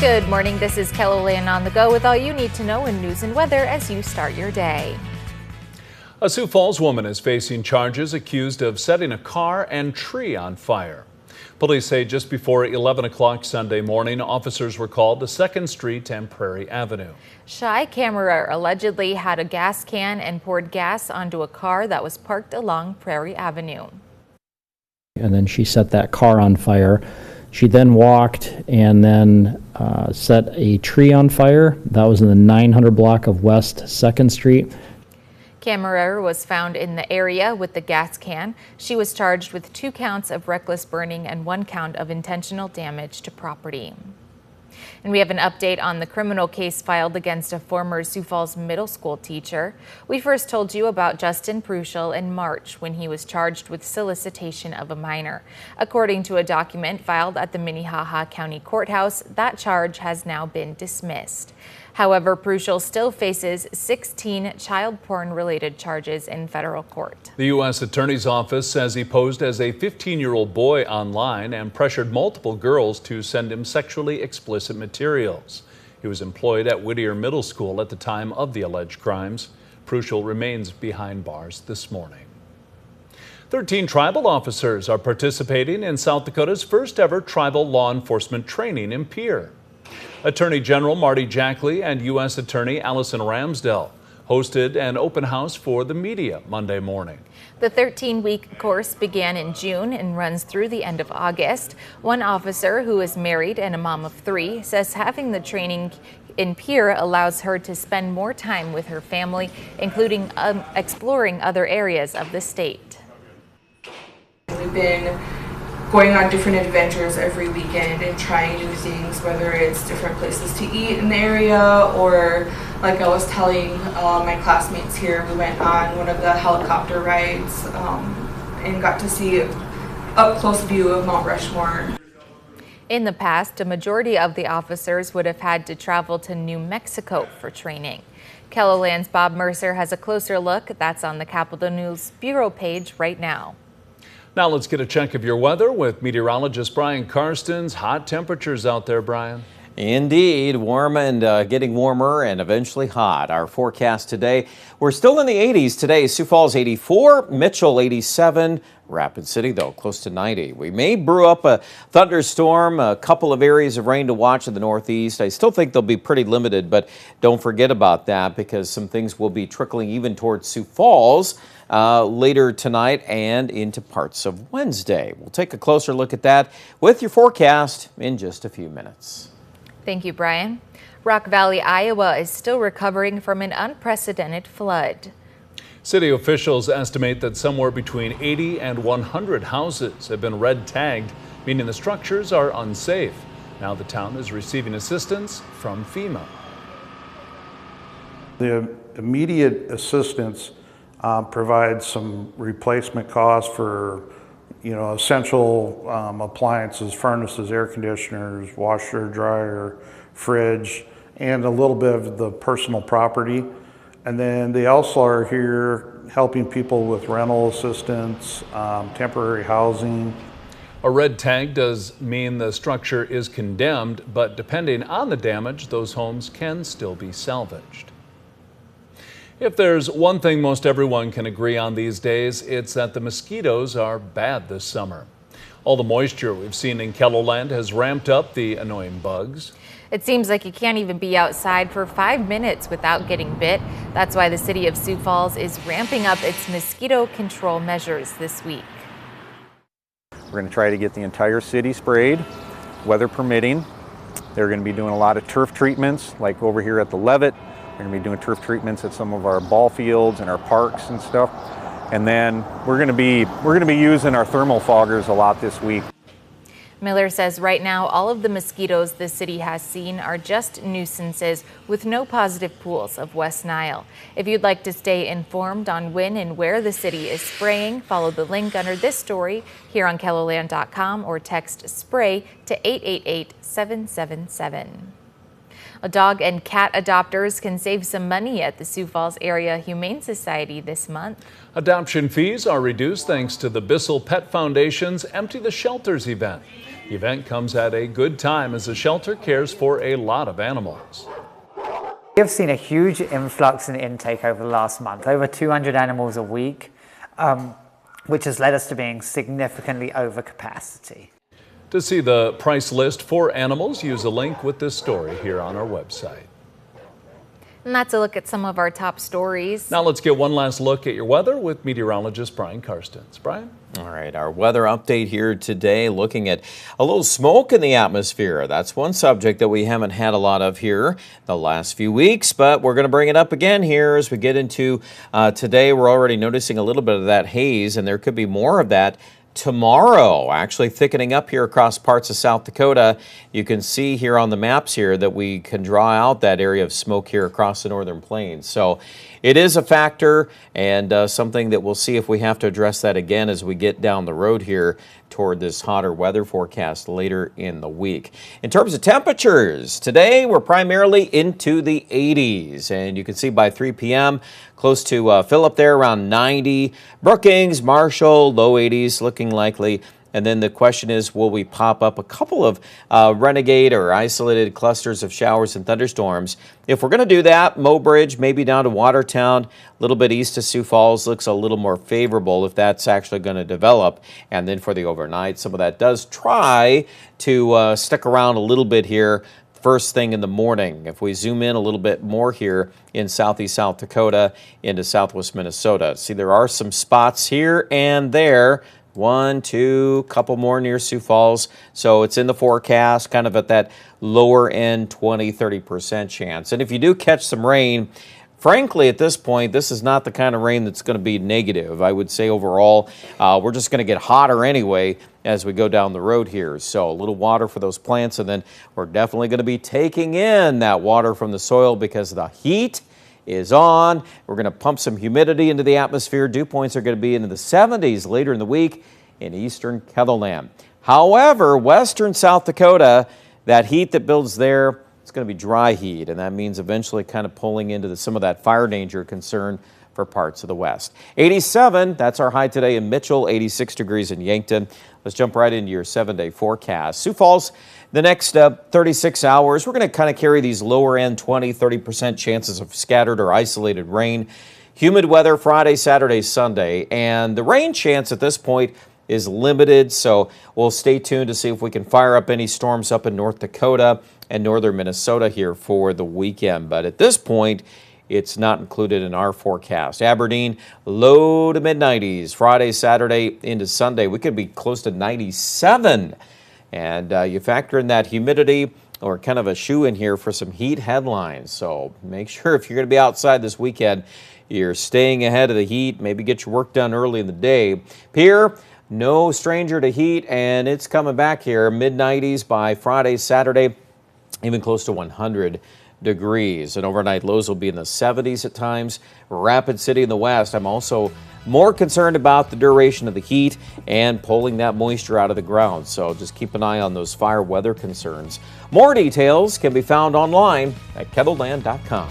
Good morning, this is KELOLAND on the go with all you need to know in news and weather as you start your day. A Sioux Falls woman is facing charges accused of setting a car and tree on fire. Police say just before 11 o'clock Sunday morning, officers were called to 2nd Street and Prairie Avenue. Shai Kammerer allegedly had a gas can and poured gas onto a car that was parked along Prairie Avenue. And then she set that car on fire. She then walked and then set a tree on fire. That was in the 900 block of West 2nd Street. Kammerer was found in the area with the gas can. She was charged with 2 counts of reckless burning and 1 count of intentional damage to property. And we have an update on the criminal case filed against a former Sioux Falls middle school teacher. We first told you about Justin Pruschel in March when he was charged with solicitation of a minor. According to a document filed at the Minnehaha County Courthouse, that charge has now been dismissed. However, Pruschel still faces 16 child porn-related charges in federal court. The U.S. Attorney's Office says he posed as a 15-year-old boy online and pressured multiple girls to send him sexually explicit materials. He was employed at Whittier Middle School at the time of the alleged crimes. Pruschel remains behind bars this morning. 13 tribal officers are participating in South Dakota's first ever tribal law enforcement training in Pierre. Attorney General Marty Jackley and U.S. Attorney Allison Ramsdell hosted an open house for the media Monday morning. The 13-week course began in June and runs through the end of August. One officer who is married and a mom of 3 says having the training in Pierre allows her to spend more time with her family, including exploring other areas of the state. We've been going on different adventures every weekend and trying new things, whether it's different places to eat in the area or, like I was telling my classmates here, we went on one of the helicopter rides and got to see an up-close view of Mount Rushmore. In the past, a majority of the officers would have had to travel to New Mexico for training. KELOLAND's Bob Mercer has a closer look. That's on the Capitol News Bureau page right now. Now let's get a check of your weather with meteorologist Brian Karstens. Hot temperatures out there, Brian. Indeed, warm and getting warmer and eventually hot. Our forecast today, we're still in the 80s today. Sioux Falls 84, Mitchell 87, Rapid City though close to 90. We may brew up a thunderstorm, a couple of areas of rain to watch in the northeast. I still think they'll be pretty limited, but don't forget about that because some things will be trickling even towards Sioux Falls later tonight and into parts of Wednesday. We'll take a closer look at that with your forecast in just a few minutes. Thank you, Brian. Rock Valley, Iowa is still recovering from an unprecedented flood. City officials estimate that somewhere between 80 and 100 houses have been red tagged, meaning the structures are unsafe. Now the town is receiving assistance from FEMA. The immediate assistance provides some replacement costs for essential appliances, furnaces, air conditioners, washer, dryer, fridge, and a little bit of the personal property. And then they also are here helping people with rental assistance, temporary housing. A red tag does mean the structure is condemned, but depending on the damage, those homes can still be salvaged. If there's one thing most everyone can agree on these days, it's that the mosquitoes are bad this summer. All the moisture we've seen in KELOLAND has ramped up the annoying bugs. It seems like you can't even be outside for 5 minutes without getting bit. That's why the city of Sioux Falls is ramping up its mosquito control measures this week. We're going to try to get the entire city sprayed, weather permitting. They're going to be doing a lot of turf treatments, like over here at the Levitt. We're going to be doing turf treatments at some of our ball fields and our parks and stuff. And then we're going to be using our thermal foggers a lot this week. Miller says right now all of the mosquitoes the city has seen are just nuisances with no positive pools of West Nile. If you'd like to stay informed on when and where the city is spraying, follow the link under this story here on KELOLAND.com or text SPRAY to 888-777. Dog and cat adopters can save some money at the Sioux Falls Area Humane Society this month. Adoption fees are reduced thanks to the Bissell Pet Foundation's Empty the Shelters event. The event comes at a good time as the shelter cares for a lot of animals. We have seen a huge influx in intake over the last month, over 200 animals a week, which has led us to being significantly over capacity. To see the price list for animals, use a link with this story here on our website. And that's a look at some of our top stories. Now let's get one last look at your weather with meteorologist Brian Karstens. Brian? All right, our weather update here today, looking at a little smoke in the atmosphere. That's one subject that we haven't had a lot of here the last few weeks, but we're going to bring it up again here as we get into today. We're already noticing a little bit of that haze, and there could be more of that tomorrow, actually thickening up here across parts of South Dakota. You can see here on the maps here that we can draw out that area of smoke here across the northern plains. So it is a factor, and something that we'll see if we have to address that again as we get down the road here toward this hotter weather forecast later in the week. In terms of temperatures, today we're primarily into the 80s, and you can see by 3 p.m. close to Phillip there around 90. Brookings, Marshall, low 80s looking likely. And then the question is, will we pop up a couple of renegade or isolated clusters of showers and thunderstorms? If we're going to do that, Mobridge, maybe down to Watertown, a little bit east of Sioux Falls, looks a little more favorable if that's actually going to develop. And then for the overnight, some of that does try to stick around a little bit here first thing in the morning. If we zoom in a little bit more here in southeast South Dakota into southwest Minnesota, see there are some spots here and there. 1, 2, couple more near Sioux Falls. So it's in the forecast, kind of at that lower end 20-30% chance. And if you do catch some rain, frankly, at this point, this is not the kind of rain that's going to be negative. I would say overall, we're just going to get hotter anyway as we go down the road here. So a little water for those plants, and then we're definitely going to be taking in that water from the soil because the heat is on. We're going to pump some humidity into the atmosphere. Dew points are going to be into the 70s later in the week in eastern Ketherland. However, western South Dakota, that heat that builds there, it's going to be dry heat, and that means eventually kind of pulling into some of that fire danger concern for parts of the west. 87, that's our high today in Mitchell, 86 degrees in Yankton. Let's jump right into your 7-day forecast. Sioux Falls, the next 36 hours, we're going to kind of carry these lower end 20-30% chances of scattered or isolated rain. Humid weather Friday, Saturday, Sunday, and the rain chance at this point is limited, so we'll stay tuned to see if we can fire up any storms up in North Dakota and northern Minnesota here for the weekend. But at this point, it's not included in our forecast. Aberdeen, low to mid-90s. Friday, Saturday into Sunday, we could be close to 97. And you factor in that humidity, or kind of a shoe in here for some heat headlines. So make sure if you're going to be outside this weekend, you're staying ahead of the heat. Maybe get your work done early in the day. Pierre, no stranger to heat, and it's coming back here. Mid-90s by Friday, Saturday, even close to 100 degrees. And overnight lows will be in the 70s at times. Rapid City in the west, I'm also more concerned about the duration of the heat and pulling that moisture out of the ground. So just keep an eye on those fire weather concerns. More details can be found online at KETHLELAND.com.